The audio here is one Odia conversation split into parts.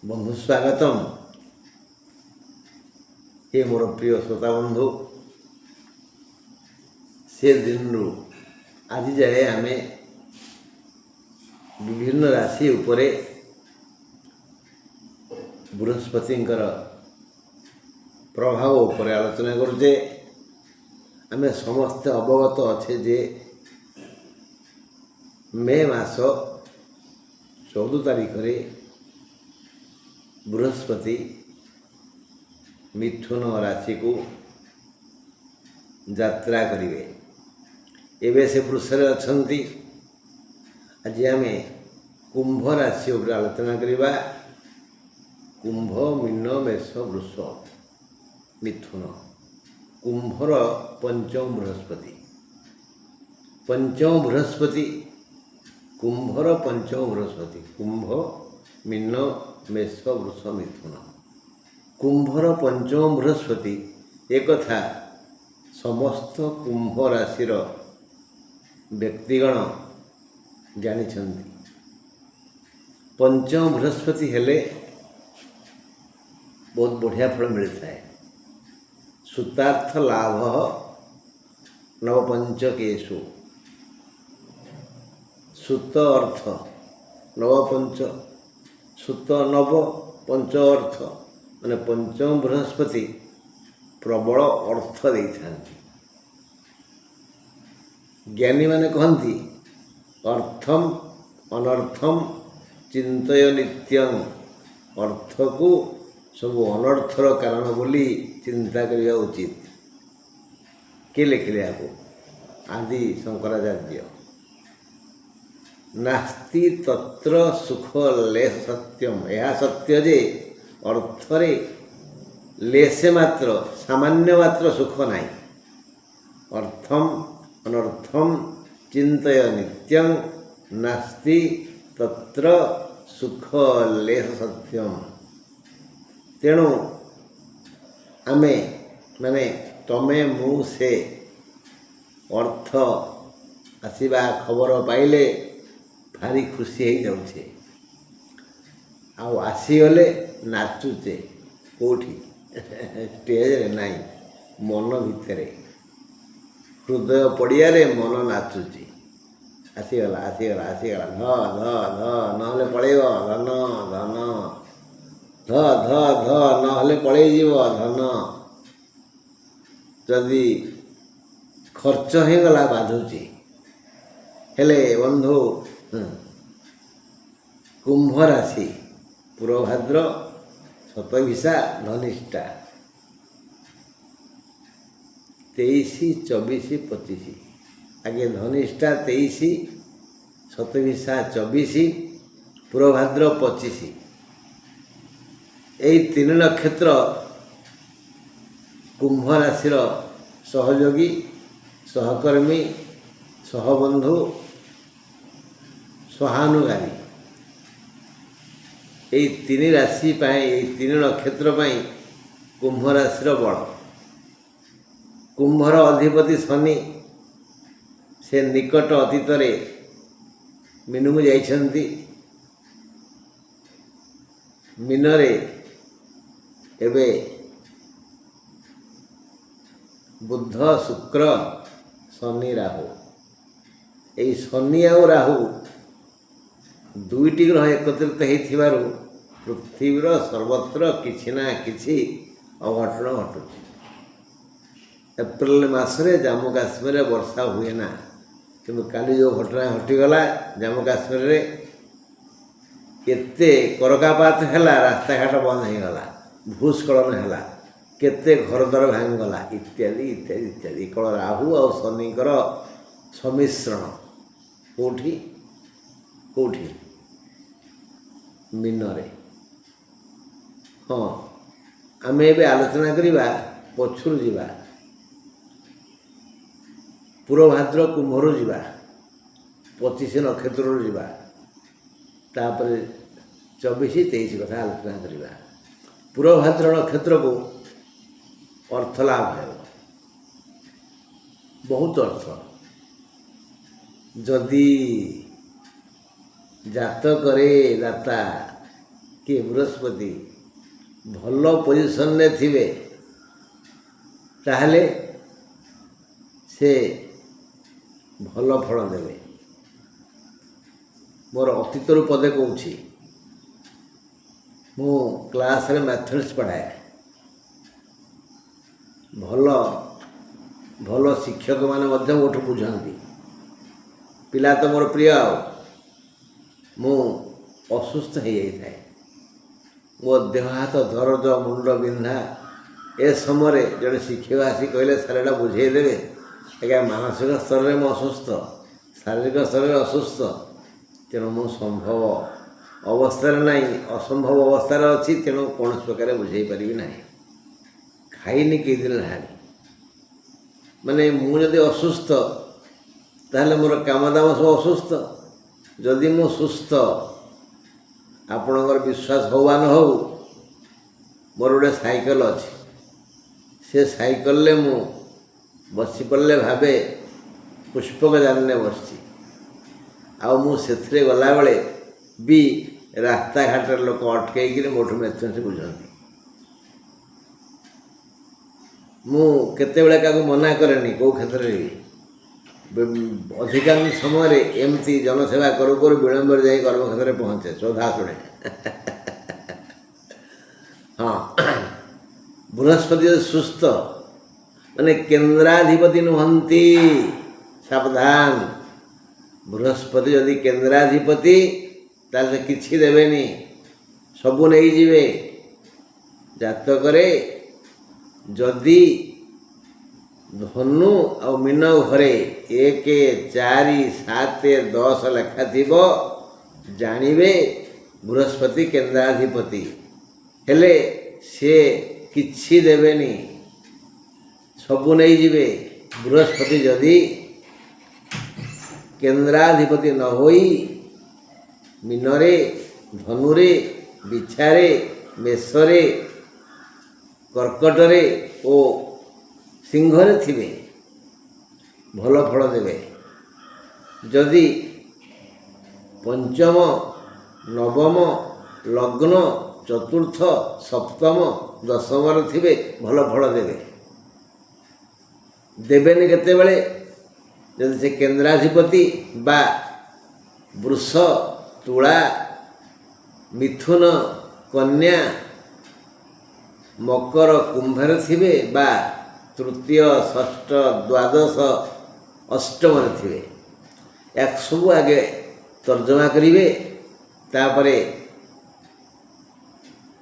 बंधु स्वागतम। ये मोर प्रिय श्रोता बंधु से दिन आज जाए आम विभिन्न राशि उपरे बृहस्पति प्रभाव उपरे आलोचना करुचे। आम समस्ते अवगत अच्छे जे मे मास 14 तारीख बृहस्पति मिथुन राशि को यात्रा करिवे। एवं से वृषरे अछंती। आज आम कुंभ राशि उपर आलोचना करिबा। कुंभ, मीन, मेष, वृष, मिथुन। कुंभर पंचम बृहस्पति। पंचम बृहस्पति कुंभर पंचम बृहस्पति। कुंभ, मीन, मेष, वृष, मिथुन। कुंभर पंचम बृहस्पति एक कथा समस्त कुंभ राशिर व्यक्तिगण जानिछन्ति। पंचम बृहस्पति हेले बहुत बढ़िया फल मिलता है। सूतार्थ लाभ नवपंचकेशु। सूत अर्थ नवपंच, सूत नव, पंच अर्थ माने पंचम बृहस्पति प्रबल अर्थ दे था। ज्ञानी माने कहती अर्थम अनर्थम चिंतय नित्यं। अर्थ को सब अनर्थर कारण बोली चिंता करने उचित। किए लिखिले आपको? आदि शंकराचार्य। नास्ति तत्र सुख लेश सत्यम। यह सत्य जे अर्थरे लेसे मात्र सामान्य मात्र सुख नहीं। अर्थम अनर्थम चिंतय नित्यं नास्ति तत्र सुख लेश सत्यम। तेणु आमे माने तमे मु से अर्थ आसीबा खबर पाइले भारी खुशी हो जाऊे। आउ आसीगले नाचुचे कौटी स्टेज रे नाई, मन भितर हृदय पड़िया रे मन नाचुची। आसीगला आसीगला आसीगला ध ध ध नहले पड़ेब धन धन ध ध ध नहले पड़े जीव धन। जदि खर्च हो गला बाधुची। हेले बंधु कुंभ राशि पूर्वभाद्र, शतभिषा, धनिष्ठा 23, 24, 25। आगे धनिष्ठा 23, शतभिषा 24, पूर्वभाद्र 25। यही 3 नक्षत्र कुंभ राशि सहयोगी, सहकर्मी, सहबंधु, सहानुगामी। यही 3 राशि पाए, यही 3 नक्षत्र पाई कुंभ राशि बल। कुंभर अधिपति शनि से निकट अतीत मीनु को जाइछन्ति। मीनरे एबे बुध, शुक्र, शनि, राहु। यही शनि आउ राहु दुईटी ग्रह एकत्रित होइथिबारु पृथ्वीर सर्वत्र किछि ना किछि अघटन घटुछि। एप्रिल मासरे जम्मू काश्मीर में वर्षा हुए ना, किंतु काली जो घटना घटीगला जम्मू काश्मीर रे केते करकापात हैला, रास्ता घाट बंद हो गला, भूस्खलन हैला, केते घर द्वार भांगला इत्यादि इत्यादि इत्यादि। केवल राहु और शनिकर सम्मिश्रण। कोठी कोठी मीनरे। हाँ, आम ए आलोचना करिबा पछुर जीवा। पूर्वभाद्र कुंभरू जीवा, 25 नक्षत्र जीवा, तापर 24, 23 कथा आलोचना करिबा। पूर्वभाद्र नक्षत्र को अर्थ लाभ है, बहुत अर्थ। जदि जातक दाता କି ବୃହସ୍ପତି ଭଲ ପୋଜିସନରେ ଥିବେ ତାହେଲେ ସେ ଭଲ ଫଳ ଦେବେ। ମୋର ଅତୀତରୁ ପଦେ କହୁଛି। ମୁଁ କ୍ଲାସରେ ମ୍ୟାଥମେଟିକ୍ସ ପଢ଼ାଏ। ଭଲ ଶିକ୍ଷକମାନେ ମଧ୍ୟ ମୋଠୁ ବୁଝନ୍ତି। ପିଲା ତ ମୋର ପ୍ରିୟ। ଆଉ ମୁଁ ଅସୁସ୍ଥ ହେଇଯାଇଥାଏ। ମୋ ଦେହ ହାତ ଦରଜ, ମୁଣ୍ଡ ବିନ୍ଧା। ଏ ସମୟରେ ଜଣେ ଶିକ୍ଷକ ଆସି କହିଲେ, ସାର୍ ଏଇଟା ବୁଝେଇ ଦେବେ। ଆଜ୍ଞା, ମାନସିକ ସ୍ତରରେ ମୁଁ ଅସୁସ୍ଥ, ଶାରୀରିକ ସ୍ତରରେ ଅସୁସ୍ଥ। ତେଣୁ ମୁଁ ସମ୍ଭବ ଅବସ୍ଥାରେ ନାହିଁ, ଅସମ୍ଭବ ଅବସ୍ଥାରେ ଅଛି। ତେଣୁ କୌଣସି ପ୍ରକାର ବୁଝେଇ ପାରିବି ନାହିଁ। ଖାଇନି କେଇ ଦିନ ହେଲାଣି। ମାନେ ମୁଁ ଯଦି ଅସୁସ୍ଥ ତାହେଲେ ମୋର କାମ ଦାମ ସବୁ ଅସୁସ୍ଥ। ଯଦି ମୁଁ ସୁସ୍ଥ, ଆପଣଙ୍କର ବିଶ୍ୱାସ ହଉ ବା ନ ହଉ, ମୋର ଗୋଟେ ସାଇକେଲ ଅଛି। ସେ ସାଇକେଲରେ ମୁଁ ବସି ପଡ଼ିଲେ ଭାବେ ପୁଷ୍ପକ ଯାନରେ ବସିଛି। ଆଉ ମୁଁ ସେଥିରେ ଗଲାବେଳେ ବି ରାସ୍ତାଘାଟରେ ଲୋକ ଅଟକେଇକିରି ମୋଠୁ ମ୍ୟାଥମେଟିକ୍ସ ବୁଝନ୍ତି। ମୁଁ କେତେବେଳେ କାହାକୁ ମନା କରେନି କେଉଁ କ୍ଷେତ୍ରରେ ବି। ଅଧିକାଂଶ ସମୟରେ ଏମିତି ଜନସେବା କରୁ କରୁ ବିଳମ୍ବରେ ଯାଇ କର୍ମକ୍ଷେତ୍ରରେ ପହଞ୍ଚେ, ଶ୍ରଦ୍ଧା ଶୁଣେ। ହଁ, ବୃହସ୍ପତି ଯଦି ସୁସ୍ଥ, ମାନେ କେନ୍ଦ୍ରାଧିପତି ନୁହନ୍ତି, ସାବଧାନ। ବୃହସ୍ପତି ଯଦି କେନ୍ଦ୍ରାଧିପତି ତାହେଲେ କିଛି ଦେବେନି, ସବୁ ନେଇଯିବେ। ଜାତକରେ ଯଦି ଧନୁ ଆଉ ମୀନ ଘରେ 1, 4, 7, 10 ଲେଖା ଥିବ, ଜାଣିବେ ବୃହସ୍ପତି କେନ୍ଦ୍ରାଧିପତି। ହେଲେ ସେ କିଛି ଦେବେନି, ସବୁ ନେଇଯିବେ। ବୃହସ୍ପତି ଯଦି କେନ୍ଦ୍ରାଧିପତି ନ ହୋଇ ମୀନରେ, ଧନୁରେ, ବିଛାରେ, ମେଷରେ, କର୍କଟରେ ଓ ସିଂହରେ ଥିବେ, ଭଲ ଫଳ ଦେବେ। ଯଦି ପଞ୍ଚମ, ନବମ, ଲଗ୍ନ, ଚତୁର୍ଥ, ସପ୍ତମ, ଦଶମରେ ଥିବେ, ଭଲ ଫଳ ଦେବେ। ଦେବେନି କେତେବେଳେ? ଯଦି ସେ କେନ୍ଦ୍ରାଧିପତି ବା ବୃଷ, ତୁଳା, ମିଥୁନ, କନ୍ୟା, ମକର, କୁମ୍ଭରେ ଥିବେ ବା ତୃତୀୟ, ଷଷ୍ଠ, ଦ୍ୱାଦଶ, ଅଷ୍ଟମରେ ଥିବେ। ୟାକୁ ସବୁ ଆଗେ ତର୍ଜମା କରିବେ। ତାପରେ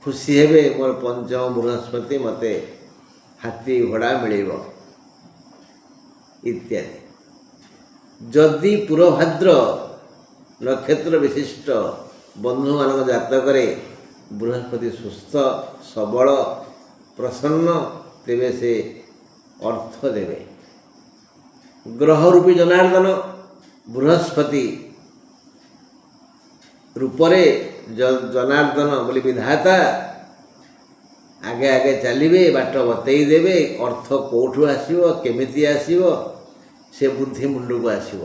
ଖୁସି ହେବେ, ମୋର ପଞ୍ଚମ ବୃହସ୍ପତି, ମୋତେ ହାତୀ ଘୋଡ଼ା ମିଳିବ ଇତ୍ୟାଦି। ଯଦି ପୂର୍ବଭାଦ୍ର ନକ୍ଷତ୍ର ବିଶିଷ୍ଟ ବନ୍ଧୁମାନଙ୍କ ଜାତକରେ ବୃହସ୍ପତି ସୁସ୍ଥ, ସବଳ, ପ୍ରସନ୍ନ, ତେବେ ସେ ଅର୍ଥ ଦେବେ। ଗ୍ରହ ରୂପୀ ଜନାର୍ଦ୍ଦନ ବୃହସ୍ପତି ରୂପରେ ଜନାର୍ଦ୍ଦନ ବୋଲି ବିଧାତା ଆଗେ ଆଗେ ଚାଲିବେ, ବାଟ ବତେଇ ଦେବେ। ଅର୍ଥ କେଉଁଠୁ ଆସିବ, କେମିତି ଆସିବ, ସେ ବୁଦ୍ଧି ମୁଣ୍ଡକୁ ଆସିବ।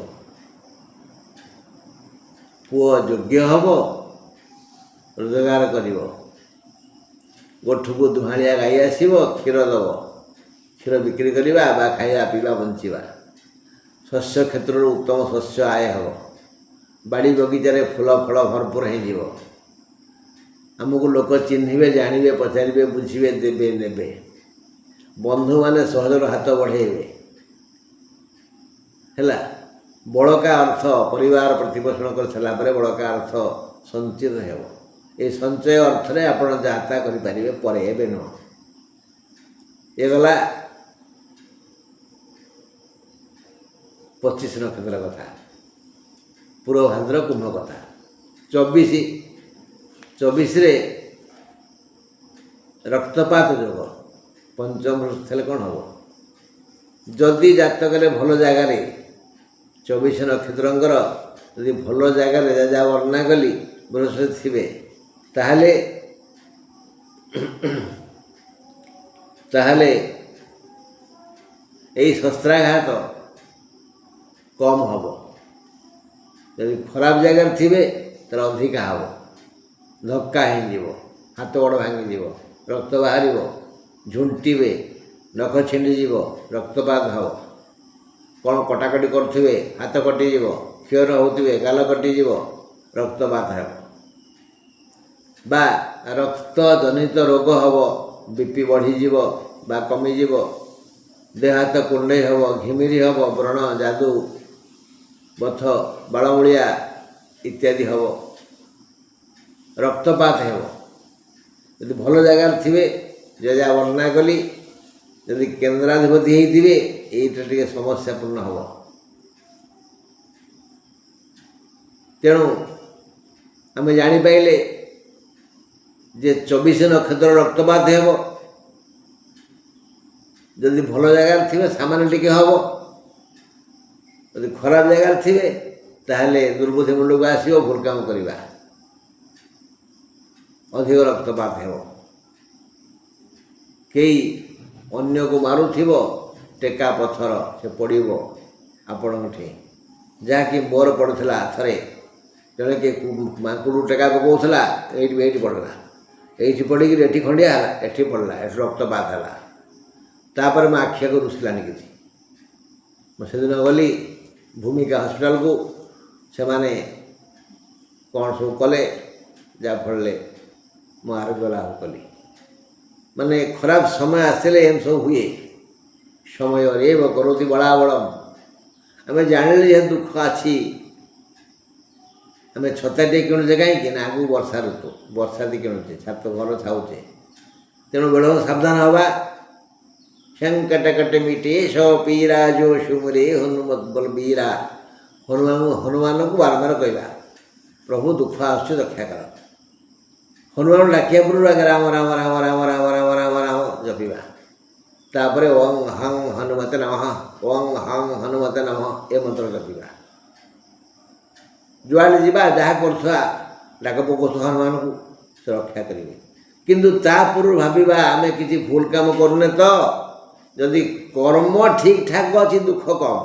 ପୁଅ ଯୋଗ୍ୟ ହେବ, ରୋଜଗାର କରିବ। ଗୋଠକୁ ଦୁହାଁଳିଆ ଗାଈ ଆସିବ, କ୍ଷୀର ଦେବ। କ୍ଷୀର ବିକ୍ରି କରିବା ବା ଖାଇବା ପିଇବା ବଞ୍ଚିବା। ଶସ୍ୟ କ୍ଷେତ୍ରରୁ ଉତ୍ତମ ଶସ୍ୟ ଆୟ ହେବ। ବାଡ଼ି ବଗିଚାରେ ଫୁଲ ଫଳ ଭରପୁର ହେଇଯିବ। ଆମକୁ ଲୋକ ଚିହ୍ନିବେ, ଜାଣିବେ, ପଚାରିବେ, ବୁଝିବେ, ଦେବେ, ନେବେ। ବନ୍ଧୁମାନେ ସହଜର ହାତ ବଢ଼େଇବେ। ହେଲା, ବଳକା ଅର୍ଥ ପରିବାର ପ୍ରତିପୋଷଣ କରିସାରିଲା ପରେ ବଳକା ଅର୍ଥ ସଞ୍ଚିତ ହେବ। ଏ ସଞ୍ଚୟ ଅର୍ଥରେ ଆପଣ ଯାତ୍ରା କରିପାରିବେ, ପରେ ଏବେ ନୁହଁ। ଏ ଗଲା 25 ନକ୍ଷତ୍ର କଥା, ପୂର୍ବଭାଦ୍ର କୁମ୍ଭ କଥା। 24ରେ ରକ୍ତପାତ ଯୋଗ, ପଞ୍ଚମ ଥିଲେ କ'ଣ ହେବ? ଯଦି ଜାତକରେ ଭଲ ଜାଗାରେ 24 ନକ୍ଷତ୍ରଙ୍କର ଯଦି ଭଲ ଜାଗାରେ ଯାହା ବର୍ଣ୍ଣନା କଲି ବୃହସ୍ପତି ଥିବେ, ତାହେଲେ ଏଇ ଶସ୍ତ୍ରାଘାତ କମ୍ ହେବ। ଯଦି ଖରାପ ଜାଗାରେ ଥିବେ ତାହେଲେ ଅଧିକା ହେବ। ଧକ୍କା ହେଇଯିବ, ହାତ ଗୋଡ଼ ଭାଙ୍ଗିଯିବ, ରକ୍ତ ବାହାରିବ, ଝୁଣ୍ଟିବେ, ନଖ ଛିଣ୍ଡିଯିବ, ରକ୍ତପାତ ହେବ। କ'ଣ କଟାକଟି କରୁଥିବେ, ହାତ କଟିଯିବ, କ୍ଷୀର ହେଉଥିବେ, ଗାଲ କଟିଯିବ, ରକ୍ତପାତ ହେବ। ବା ରକ୍ତ ଜନିତ ରୋଗ ହେବ, ବିପି ବଢ଼ିଯିବ ବା କମିଯିବ, ଦେହ ହାତ କୁଣ୍ଡେଇ ହେବ, ଘିମିରି ହେବ, ବ୍ରଣ, ଯାଦୁ, ବଥ, ବାଳମୂଳିଆ ଇତ୍ୟାଦି ହେବ, ରକ୍ତପାତ ହେବ। ଯଦି ଭଲ ଜାଗାରେ ଥିବେ, ଯାହା ବର୍ଣ୍ଣନା କଲି, ଯଦି କେନ୍ଦ୍ରାଧିପତି ହେଇଥିବେ, ଏଇଟା ଟିକେ ସମସ୍ୟାପୂର୍ଣ୍ଣ ହେବ। ତେଣୁ ଆମେ ଜାଣିପାରିଲେ ଯେ 24 ନକ୍ଷତ୍ର ରକ୍ତପାତ ହେବ। ଯଦି ଭଲ ଜାଗାରେ ଥିବେ ସାମାନ୍ୟ ଟିକେ ହେବ, ଯଦି ଖରାପ ଜାଗାରେ ଥିବେ ତାହେଲେ ଦୁର୍ବୁଦ୍ଧି ମୁଣ୍ଡକୁ ଆସିବ, ଭୁଲ କାମ କରିବା, ଅଧିକ ରକ୍ତପାତ ହେବ। କେହି ଅନ୍ୟକୁ ମାରୁଥିବ, ଟେକା ପଥର ସେ ପଡ଼ିବ ଆପଣଙ୍କଠି, ଯାହାକି ମୋର ପଡ଼ୁଥିଲା ଥରେ। ଜଣେ କିଏ ମାଙ୍କୁଡ଼ୁ ଟେକା ପକାଉଥିଲା, ଏଇଠି ପଡ଼ିଲା, ଏଇଠି ପଡ଼ିକିରି ଏଠି ଖଣ୍ଡିଆ ହେଲା, ଏଠି ପଡ଼ିଲା, ଏଠି ରକ୍ତପାତ ହେଲା। ତାପରେ ମୋ ଆଖିଆକୁ ଦୁଶିଲାନି କିଛି। ମୁଁ ସେଦିନ ଗଲି ଭୂମିକା ହସ୍ପିଟାଲକୁ, ସେମାନେ କ'ଣ ସବୁ କଲେ, ଯାହାଫଳରେ ମୁଁ ଆରୋଗ୍ୟ ଲାଭ କଲି। ମାନେ ଖରାପ ସମୟ ଆସିଲେ ଏମିତି ସବୁ ହୁଏ। ସମୟରେ କରନ୍ତି ବଳାବଳମ୍। ଆମେ ଜାଣିଲେ ଯେ ଦୁଃଖ ଅଛି, ଆମେ ଛତାଟିଏ କିଣୁଛେ କାହିଁକି ନା ଆଗକୁ ବର୍ଷା ଋତୁ, ବର୍ଷାଟି କିଣୁଛେ, ଛାତ ଘର ଛାଉଛେ। ତେଣୁ ବେଳ ସାବଧାନ ହେବା। ସଂକଟ କଟ ମିଟେ ସୋ ପୀରା ଯୋ ସୁମରେ ହନୁମତ ବଲବୀରା। ହନୁମାନଙ୍କୁ ବାରମ୍ବାର କହିବା, ପ୍ରଭୁ ଦୁଃଖ ଆସୁଛି ରକ୍ଷା କର। ହନୁମାନ ଡାକିବା ପୂର୍ବରୁ ଆଗେ ରାମ ରାମ ରାମ ରାମ ରାମ ରାମ ରାମ ରାମ ଜପିବା। ତାପରେ ଓଂ ହଂ ହନୁମତେ ନମଃ, ଓଂ ହଂ ହନୁମତେ ନମଃ ଏ ମନ୍ତ୍ର ଜପିବା। ଯୁଆଡ଼େ ଯିବା, ଯାହା କରୁଥିବା, ଡାକ ପକାଉଥିବା ହନୁମାନଙ୍କୁ, ସେ ରକ୍ଷା କରିବେ। କିନ୍ତୁ ତା ପୂର୍ବରୁ ଭାବିବା ଆମେ କିଛି ଭୁଲ କାମ କରୁନେ ତ। ଯଦି କର୍ମ ଠିକ୍ ଠାକ୍ ଅଛି, ଦୁଃଖ କମ୍।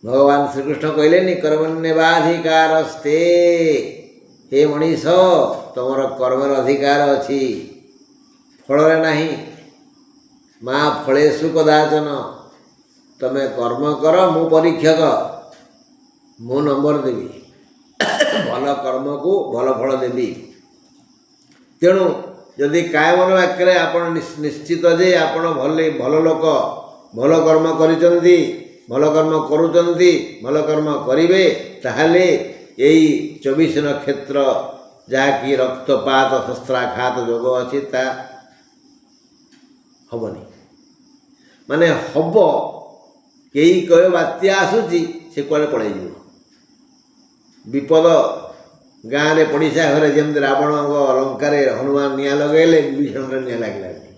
ଭଗବାନ ଶ୍ରୀକୃଷ୍ଣ କହିଲେନି କର୍ମଣ୍ୟେବାଧିକାରସ୍ତେ, ହେ ମଣିଷ ତମର କର୍ମର ଅଧିକାର ଅଛି, ଫଳରେ ନାହିଁ। ମା ଫଳେଷୁ କଦାଚନ, ତମେ କର୍ମ କର, ମୁଁ ପରୀକ୍ଷକ, ମୁଁ ନମ୍ବର ଦେବି, ଭଲ କର୍ମକୁ ଭଲ ଫଳ ଦେବି। ତେଣୁ ଯଦି କାୟମନ ବାକ୍ୟରେ ଆପଣ ନିଶ୍ଚିତ ଯେ ଆପଣ ଭଲ ଲୋକ, ଭଲ କର୍ମ କରିଛନ୍ତି, ଭଲ କର୍ମ କରୁଛନ୍ତି, ଭଲ କର୍ମ କରିବେ, ତାହେଲେ ଏଇ 24 ନକ୍ଷତ୍ର ଯାହାକି ରକ୍ତପାତ ଶସ୍ତ୍ରାଘାତ ଯୋଗ ଅଛି, ତା ହବନି। ମାନେ ହବ, କେହି କହିବ ବାତ୍ୟା ଆସୁଛି, ସେ କୁଆଡ଼େ ପଳେଇଯିବ। ବିପଦ ଗାଁରେ ପଡ଼ିଶା ଘରେ, ଯେମିତି ରାବଣଙ୍କ ଲଙ୍କାରେ ହନୁମାନ ନିଆଁ ଲଗାଇଲେ, ବିଭୀଷଣରେ ନିଆଁ ଲାଗିଲାନି,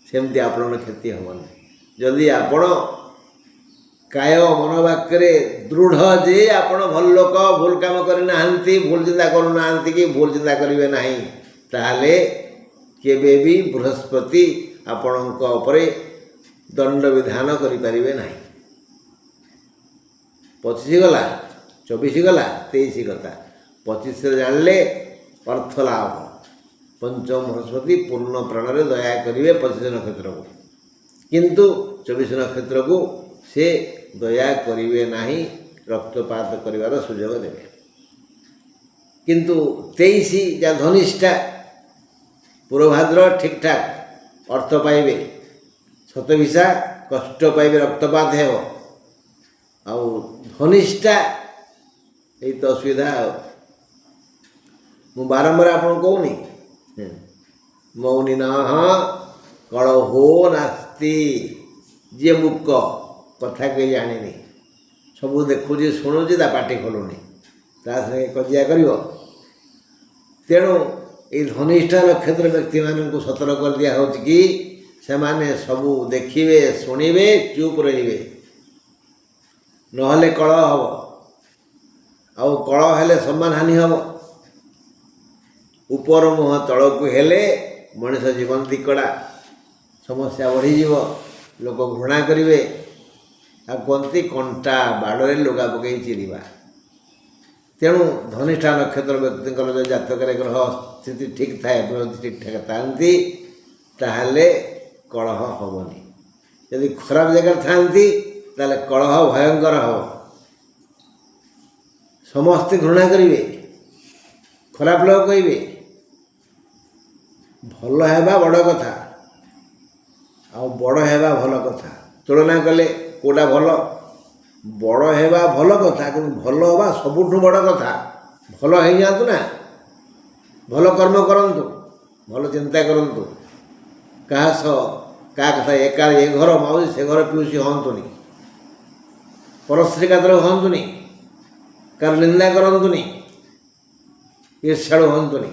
ସେମିତି ଆପଣଙ୍କର କ୍ଷତି ହେବନି। ଯଦି ଆପଣ କାୟ ମନୋବାକ୍ୟରେ ଦୃଢ଼ ଯେ ଆପଣ ଭଲ ଲୋକ, ଭୁଲ କାମ କରିନାହାନ୍ତି, ଭୁଲ ଚିନ୍ତା କରୁନାହାନ୍ତି କି ଭୁଲ ଚିନ୍ତା କରିବେ ନାହିଁ, ତାହେଲେ କେବେ ବି ବୃହସ୍ପତି ଆପଣଙ୍କ ଉପରେ ଦଣ୍ଡ ବିଧାନ କରିପାରିବେ ନାହିଁ। 25 ଗଲା, 24 ଗଲା, 23 କଥା। 25ରେ ଜାଣିଲେ ଅର୍ଥ ଲାଭ। ପଞ୍ଚମ ବୃହସ୍ପତି ପୂର୍ଣ୍ଣ ପ୍ରାଣରେ ଦୟା କରିବେ 25 ନକ୍ଷତ୍ରକୁ, କିନ୍ତୁ 24 ନକ୍ଷତ୍ରକୁ ସେ ଦୟା କରିବେ ନାହିଁ, ରକ୍ତପାତ କରିବାର ସୁଯୋଗ ଦେବେ। କିନ୍ତୁ 23 ଯାହା ଧନିଷ୍ଠା, ପୂର୍ବଭାଦ୍ର ଠିକ୍ଠାକ୍ ଅର୍ଥ ପାଇବେ, ଶତଭିଷା କଷ୍ଟ ପାଇବେ, ରକ୍ତପାତ ହେବ। ଆଉ ଧନିଷ୍ଠା ଏଇ ତ ଅସୁବିଧା। ଆଉ ମୁଁ ବାରମ୍ବାର ଆପଣଙ୍କୁ କହୁନି, ମୌନି ନଃ କଳହୋ ନାସ୍ତି। ଯିଏ ମୂକ, କଥା କେହି ଜାଣିନି, ସବୁ ଦେଖୁଛି ଶୁଣୁଛି, ତା ପାଟି ଖୋଲୁନି, ତା ସାଙ୍ଗେ କଜିଆ କରିବ। ତେଣୁ ଏଇ ଧନିଷ୍ଠା ନକ୍ଷତ୍ର ବ୍ୟକ୍ତିମାନଙ୍କୁ ସତର୍କ କରିଦିଆ ହେଉଛି କି ସେମାନେ ସବୁ ଦେଖିବେ, ଶୁଣିବେ, ଚୁପ୍ ରହିବେ, ନହେଲେ କଳହ ହେବ। ଆଉ କଳହ ହେଲେ ସମ୍ମାନ ହାନି ହେବ। ଉପର ମୁହଁ ତଳକୁ ହେଲେ ମଣିଷ ଜୀବନ ଦିକଡ଼ା, ସମସ୍ୟା ବଢ଼ିଯିବ, ଲୋକ ଘୃଣା କରିବେ। ଆଉ କୁହନ୍ତି କଣ୍ଟା ବାଡ଼ରେ ଲୁଗା ପକାଇ ଚିରିବା। ତେଣୁ ଧନିଷ୍ଠା ନକ୍ଷତ୍ର ବ୍ୟକ୍ତିଙ୍କର ଯଦି ଜାତକରେ ଗ୍ରହ ସ୍ଥିତି ଠିକ୍ ଥାଏ, ବୃହସ୍ପତି ଠିକ୍ ଠାକ୍ ଥାନ୍ତି, ତାହେଲେ କଳହ ହେବନି। ଯଦି ଖରାପ ଜାଗାରେ ଥାନ୍ତି ତାହେଲେ କଳହ ଭୟଙ୍କର ହେବ। ସମସ୍ତେ ଘୃଣା କରିବେ, ଖରାପ ଲୋକ କହିବେ। ଭଲ ହେବା ବଡ଼ କଥା, ଆଉ ବଡ଼ ହେବା ଭଲ କଥା। ତୁଳନା କଲେ କେଉଁଟା ଭଲ? ବଡ଼ ହେବା ଭଲ କଥା, କିନ୍ତୁ ଭଲ ହେବା ସବୁଠୁ ବଡ଼ କଥା। ଭଲ ହେଇଯାଆନ୍ତୁ ନା, ଭଲ କର୍ମ କରନ୍ତୁ, ଭଲ ଚିନ୍ତା କରନ୍ତୁ। କାହା କଥା ଏକା ଏ ଘର ମାଉସୀ ସେ ଘର ପିଉସୀ ହୁଅନ୍ତୁନି, ପରଶ୍ରୀ କାତର ହୁଅନ୍ତୁନି, କାହାର ନିନ୍ଦା କରନ୍ତୁନି, ଈର୍ଷାଳୁ ହୁଅନ୍ତୁନି।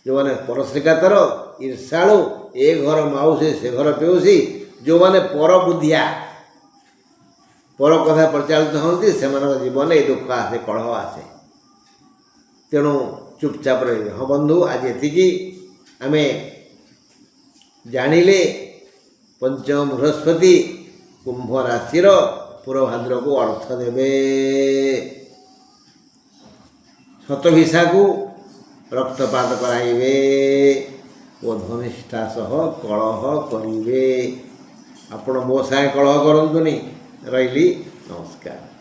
ଯେଉଁମାନେ ପରଶ୍ରୀ କାତର, ଈର୍ଷାଳୁ, ଏ ଘର ମାଉସୀ ସେ ଘର ପିଉସୀ, ଯେଉଁମାନେ ପର ବୁଦ୍ଧିଆ, ପର କଥା ପରିଚାଳିତ ହୁଅନ୍ତି, ସେମାନଙ୍କ ଜୀବନରେ ଏ ଦୁଃଖ ଆସେ, କଳହ ଆସେ। ତେଣୁ ଚୁପଚାପ ରହିବେ। ହଁ ବନ୍ଧୁ, ଆଜି ଏତିକି ଆମେ ଜାଣିଲେ ପଞ୍ଚମ ବୃହସ୍ପତି କୁମ୍ଭ ରାଶିର ପୂର୍ବାଭାଦ୍ରକୁ ଅର୍ଥ ଦେବେ। ଶତଭିଷାକୁ ରକ୍ତପାତ କରାଇବେ ଓ ଧନିଷ୍ଠା ସହ କଳହ କରିବେ। ଆପଣ ମୋ ସାଙ୍ଗେ କଳହ କରନ୍ତୁନି। ରହିଲି, ନମସ୍କାର।